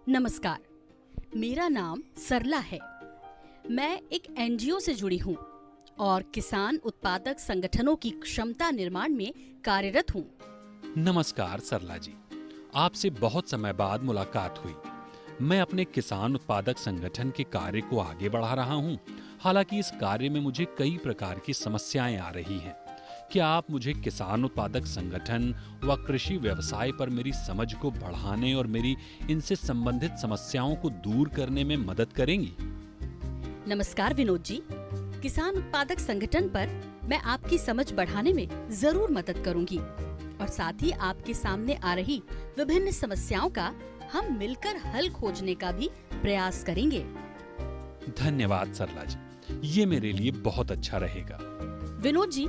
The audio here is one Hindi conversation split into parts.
नमस्कार, मेरा नाम सरला है। मैं एक एनजीओ से जुड़ी हूँ और किसान उत्पादक संगठनों की क्षमता निर्माण में कार्यरत हूँ। नमस्कार सरला जी, आपसे बहुत समय बाद मुलाकात हुई। मैं अपने किसान उत्पादक संगठन के कार्य को आगे बढ़ा रहा हूँ। हालांकि इस कार्य में मुझे कई प्रकार की समस्याएं आ रही हैं। क्या आप मुझे किसान उत्पादक संगठन व कृषि व्यवसाय पर मेरी समझ को बढ़ाने और मेरी इनसे संबंधित समस्याओं को दूर करने में मदद करेंगी? नमस्कार विनोद जी, किसान उत्पादक संगठन पर मैं आपकी समझ बढ़ाने में जरूर मदद करूंगी और साथ ही आपके सामने आ रही विभिन्न समस्याओं का हम मिलकर हल खोजने का भी प्रयास करेंगे। धन्यवाद सरला जी, ये मेरे लिए बहुत अच्छा रहेगा। विनोद जी,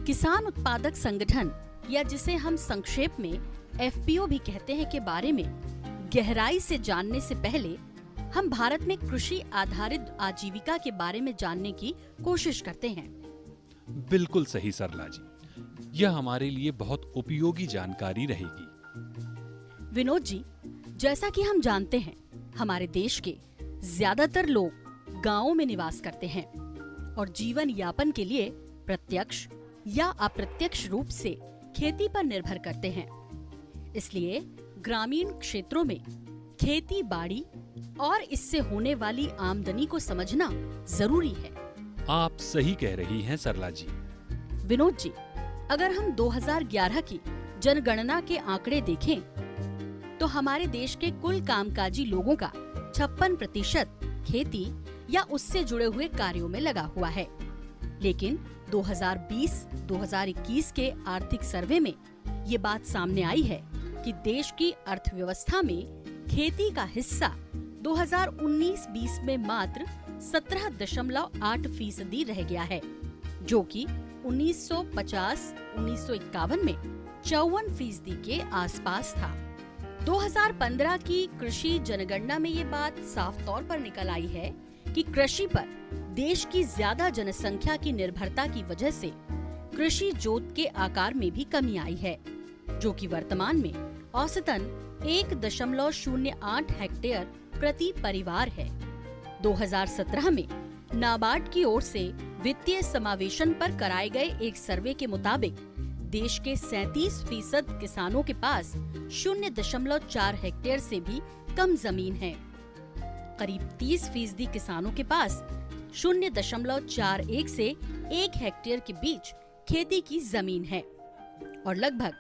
किसान उत्पादक संगठन या जिसे हम संक्षेप में एफपीओ भी कहते हैं के बारे में गहराई से जानने से पहले हम भारत में कृषि आधारित आजीविका के बारे में जानने की कोशिश करते हैं। बिल्कुल सही सरला जी, यह हमारे लिए बहुत उपयोगी जानकारी रहेगी। विनोद जी, जैसा कि हम जानते हैं, हमारे देश के ज्यादातर लोग गांवों में निवास करते हैं और जीवन यापन के लिए प्रत्यक्ष या अप्रत्यक्ष रूप से खेती पर निर्भर करते हैं। इसलिए ग्रामीण क्षेत्रों में खेती बाड़ी और इससे होने वाली आमदनी को समझना जरूरी है। आप सही कह रही हैं सरला जी। विनोद जी, अगर हम 2011 की जनगणना के आंकड़े देखें तो हमारे देश के कुल कामकाजी लोगों का 56% खेती या उससे जुड़े हुए कार्यों में लगा हुआ है। लेकिन 2020-2021 के आर्थिक सर्वे में ये बात सामने आई है कि देश की अर्थव्यवस्था में खेती का हिस्सा 2019-20 में मात्र 17.8% रह गया है, जो कि 1950-1951 में 54% के आसपास था। 2015 की कृषि जनगणना में ये बात साफ तौर पर निकल आई है कि कृषि पर देश की ज्यादा जनसंख्या की निर्भरता की वजह से कृषि जोत के आकार में भी कमी आई है, जो कि वर्तमान में औसतन 1.08 हेक्टेयर प्रति परिवार है। 2017 में नाबार्ड की ओर से वित्तीय समावेशन पर कराए गए एक सर्वे के मुताबिक देश के 37% किसानों के पास 0.4 हेक्टेयर से भी कम जमीन है। करीब 30% किसानों के पास 0.41 से 1 हेक्टेयर के बीच खेती की जमीन है और लगभग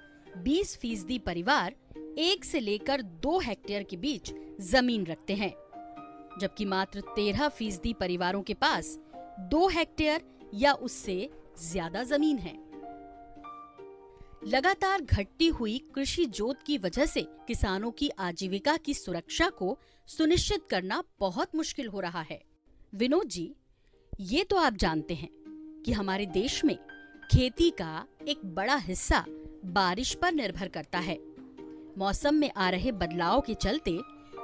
20% परिवार 1 से लेकर 2 हेक्टेयर के बीच जमीन रखते हैं, जबकि मात्र 13% परिवारों के पास 2 हेक्टेयर या उससे ज्यादा जमीन है। लगातार घटती हुई कृषि जोत की वजह से किसानों की आजीविका की सुरक्षा को सुनिश्चित करना बहुत मुश्किल हो रहा है। विनोद जी, ये तो आप जानते हैं कि हमारे देश में खेती का एक बड़ा हिस्सा बारिश पर निर्भर करता है। मौसम में आ रहे बदलाव के चलते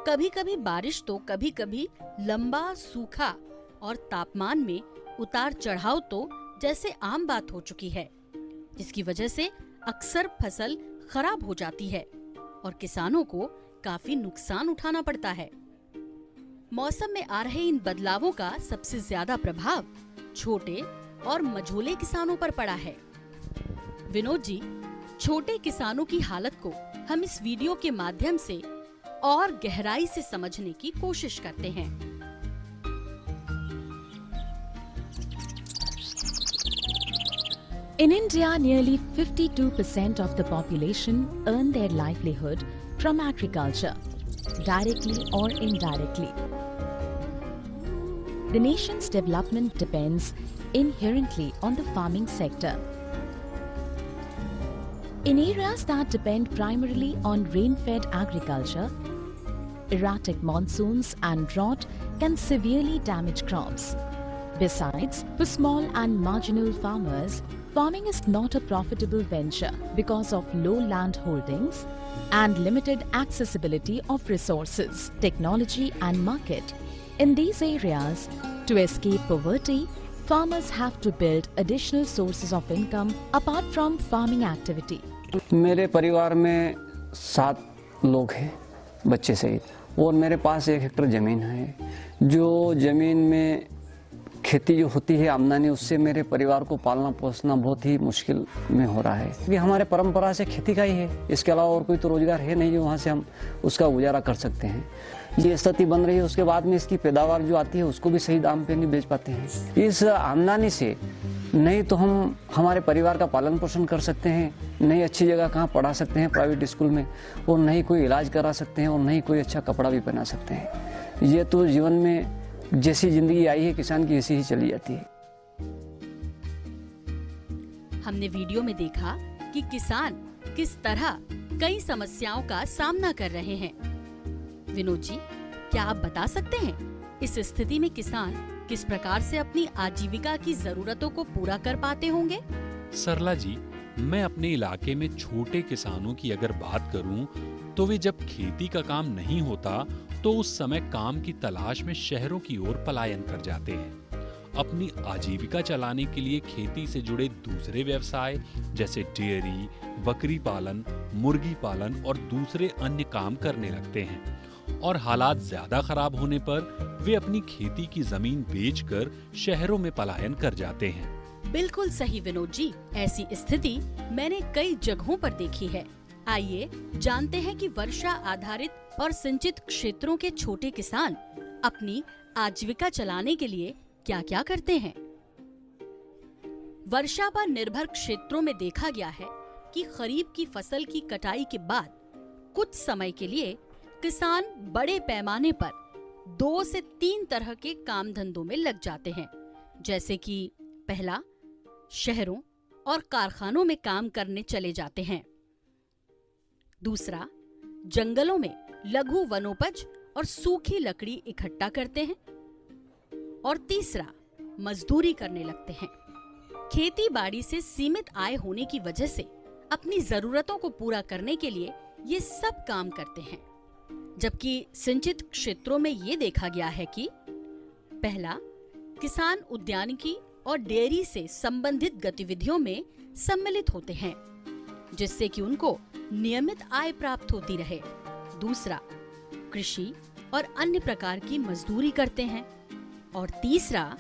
कभी-कभी बारिश तो कभी-कभी लंबा सूखा और तापमान में उतार चढ़ाव तो जैसे आम बात हो चुकी है, जिसकी वजह से अक्सर फसल खराब हो जाती है और किसानों को काफी नुकसान उठाना पड़ता है। मौसम में आ रहे इन बदलावों का सबसे ज्यादा प्रभाव छोटे और मझोले किसानों पर पड़ा है। विनोद जी, छोटे किसानों की हालत को हम इस वीडियो के माध्यम से और गहराई से समझने की कोशिश करते हैं। In India, nearly 52% of the population earn their livelihood from agriculture, directly or indirectly. The nation's development depends inherently on the farming sector. In areas that depend primarily on rain-fed agriculture, erratic monsoons and drought can severely damage crops. Besides, for small and marginal farmers, farming is not a profitable venture because of low land holdings and limited accessibility of resources, technology and market. In these areas, to escape poverty, farmers have to build additional sources of income apart from farming activity. मेरे परिवार में 7 लोग हैं, बच्चे सहित, और मेरे पास 1 हेक्टेयर ज़मीन है। जो ज़मीन में खेती जो होती है आमदनी, उससे मेरे परिवार को पालना पोसना बहुत ही मुश्किल में हो रहा है, क्योंकि हमारे परंपरा से खेती का ही है। इसके अलावा और कोई तो रोजगार है नहीं जो वहाँ से हम उसका गुजारा कर सकते हैं। ये स्थिति बन रही है, उसके बाद में इसकी पैदावार जो आती है उसको भी सही दाम पे नहीं बेच पाते हैं। इस आमदनी से नहीं तो हम हमारे परिवार का पालन पोषण कर सकते हैं, नहीं अच्छी जगह कहाँ पढ़ा सकते हैं प्राइवेट स्कूल में, और नहीं कोई इलाज करा सकते हैं, और नहीं कोई अच्छा कपड़ा भी पहना सकते हैं। ये तो जीवन में जैसी जिंदगी आई है किसान की, ऐसी ही चली जाती है। हमने वीडियो में देखा कि किसान किस तरह कई समस्याओं का सामना कर रहे हैं। विनोद जी, क्या आप बता सकते हैं इस स्थिति में किसान किस प्रकार से अपनी आजीविका की जरूरतों को पूरा कर पाते होंगे? सरला जी, मैं अपने इलाके में छोटे किसानों की अगर बात करूं तो वे जब खेती का काम नहीं होता तो उस समय काम की तलाश में शहरों की ओर पलायन कर जाते हैं। अपनी आजीविका चलाने के लिए खेती से जुड़े दूसरे व्यवसाय जैसे डेयरी, बकरी पालन, मुर्गी पालन और दूसरे अन्य काम करने लगते हैं, और हालात ज्यादा खराब होने पर वे अपनी खेती की जमीन बेचकर शहरों में पलायन कर जाते हैं। बिल्कुल सही विनोद जी, ऐसी स्थिति मैंने कई जगहों पर देखी है। आइए जानते हैं कि वर्षा आधारित और सिंचित क्षेत्रों के छोटे किसान अपनी आजीविका चलाने के लिए क्या क्या करते हैं। वर्षा पर निर्भर क्षेत्रों में देखा गया है कि खरीफ की फसल की कटाई के बाद कुछ समय के लिए किसान बड़े पैमाने पर 2 से 3 तरह के काम धंधों में लग जाते हैं, जैसे कि पहला, शहरों और कारखानों में काम करने चले जाते हैं। दूसरा, जंगलों में लघु वनोपज और सूखी लकड़ी इकट्ठा करते हैं। और तीसरा, मजदूरी करने लगते हैं। खेती बाड़ी से सीमित आय होने की वजह से अपनी जरूरतों को पूरा करने के लिए ये सब काम करते हैं। जबकि सिंचित क्षेत्रों में ये देखा गया है कि पहला, किसान उद्यानिकी और डेयरी से संबंधित गतिविधियों में सम्मिलित होते हैं, जिससे कि उनको नियमित आय प्राप्त होती रहे। दूसरा, कृषि और अन्य प्रकार की मजदूरी करते हैं। और तीसरा,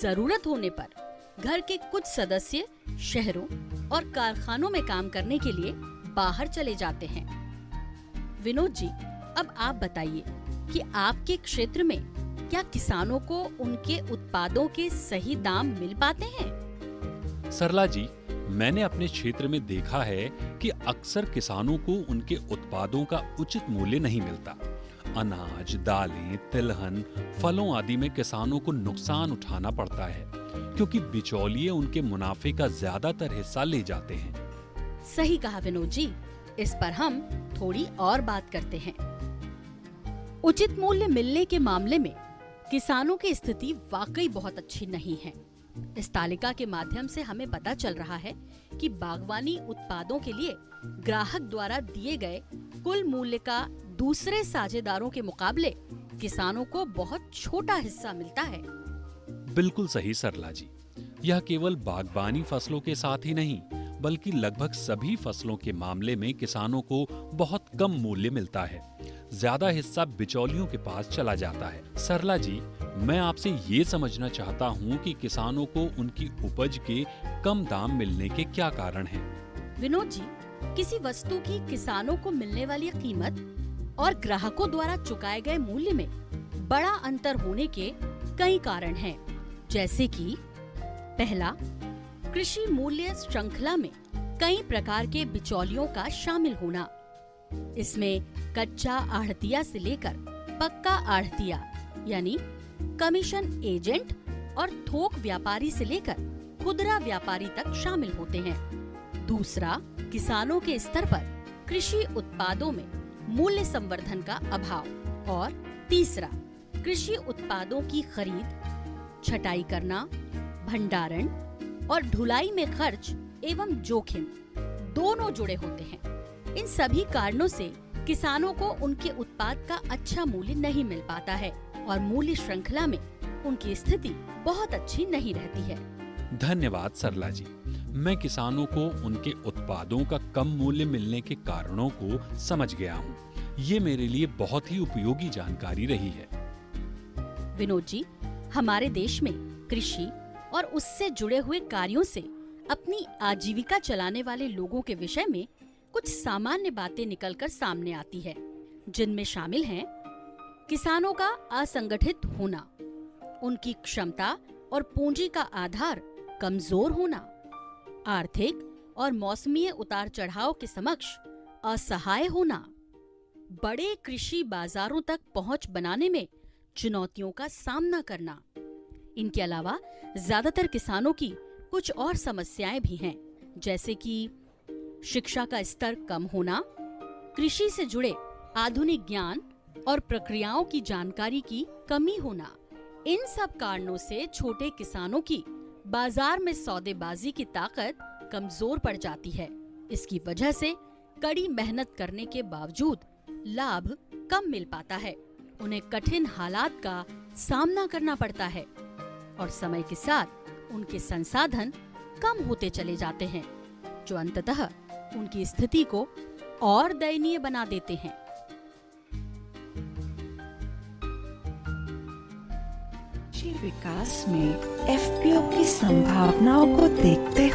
जरूरत होने पर घर के कुछ सदस्य शहरों और कारखानों में काम करने के लिए बाहर चले जाते हैं। विनोद जी, अब आप बताइए कि आपके क्षेत्र में क्या किसानों को उनके उत्पादों के सही दाम मिल पाते हैं? सरला जी, मैंने अपने क्षेत्र में देखा है कि अक्सर किसानों को उनके उत्पादों का उचित मूल्य नहीं मिलता। अनाज, दालें, तिलहन, फलों आदि में किसानों को नुकसान उठाना पड़ता है, क्योंकि बिचौलिए उनके मुनाफे का ज्यादातर हिस्सा ले जाते हैं। सही कहा विनोद जी, इस पर हम थोड़ी और बात करते हैं। उचित मूल्य मिलने के मामले में किसानों की स्थिति वाकई बहुत अच्छी नहीं है। इस तालिका के माध्यम से हमें पता चल रहा है कि बागवानी उत्पादों के लिए ग्राहक द्वारा दिए गए कुल मूल्य का दूसरे साझेदारों के मुकाबले किसानों को बहुत छोटा हिस्सा मिलता है। बिल्कुल सही सरला जी, यह केवल बागबानी फसलों के साथ ही नहीं बल्कि लगभग सभी फसलों के मामले में किसानों को बहुत कम मूल्य मिलता है। ज्यादा हिस्सा बिचौलियों के पास चला जाता है। सरला जी, मैं आपसे ये समझना चाहता हूँ कि किसानों को उनकी उपज के कम दाम मिलने के क्या कारण हैं? विनोद जी, किसी वस्तु की किसानों को मिलने वाली कीमत और ग्राहकों द्वारा चुकाए गए मूल्य में बड़ा अंतर होने के कई कारण हैं, जैसे कि पहला, कृषि मूल्य श्रृंखला में कई प्रकार के बिचौलियों का शामिल होना। इसमें कच्चा आढ़तिया से लेकर पक्का आढ़तिया यानी कमीशन एजेंट और थोक व्यापारी से लेकर खुदरा व्यापारी तक शामिल होते हैं। दूसरा, किसानों के स्तर पर कृषि उत्पादों में मूल्य संवर्धन का अभाव। और तीसरा, कृषि उत्पादों की खरीद, छटाई करना, भंडारण और ढुलाई में खर्च एवं जोखिम दोनों जुड़े होते हैं। इन सभी कारणों से किसानों को उनके उत्पाद का अच्छा मूल्य नहीं मिल पाता है और मूल्य श्रृंखला में उनकी स्थिति बहुत अच्छी नहीं रहती है। धन्यवाद सरला जी, मैं किसानों को उनके उत्पादों का कम मूल्य मिलने के कारणों को समझ गया हूँ। ये मेरे लिए बहुत ही उपयोगी जानकारी रही है। विनोद जी, हमारे देश में कृषि और उससे जुड़े हुए कार्यों से अपनी आजीविका चलाने वाले लोगों के विषय में कुछ सामान्य बातें निकलकर सामने आती है, जिनमें शामिल हैं किसानों का असंगठित होना, उनकी क्षमता और पूंजी का आधार कमजोर होना, आर्थिक और मौसमी उतार चढ़ाव के समक्ष असहाय होना, बड़े कृषि बाजारों तक पहुंच बनाने में चुनौतियों का सामना करना। इनके अलावा ज्यादातर किसानों की कुछ और समस्याएं भी हैं, जैसे कि शिक्षा का स्तर कम होना, कृषि से जुड़े आधुनिक ज्ञान और प्रक्रियाओं की जानकारी की कमी होना। इन सब कारणों से छोटे किसानों की बाजार में सौदेबाजी की ताकत कमजोर पड़ जाती है। इसकी वजह से कड़ी मेहनत करने के बावजूद लाभ कम मिल पाता है, उन्हें कठिन हालात का सामना करना पड़ता है और समय के साथ उनके संसाधन कम होते चले जाते हैं, जो अंततः उनकी स्थिति को और दयनीय बना देते हैं। कृषि विकास में एफपीओ की संभावनाओं को देखते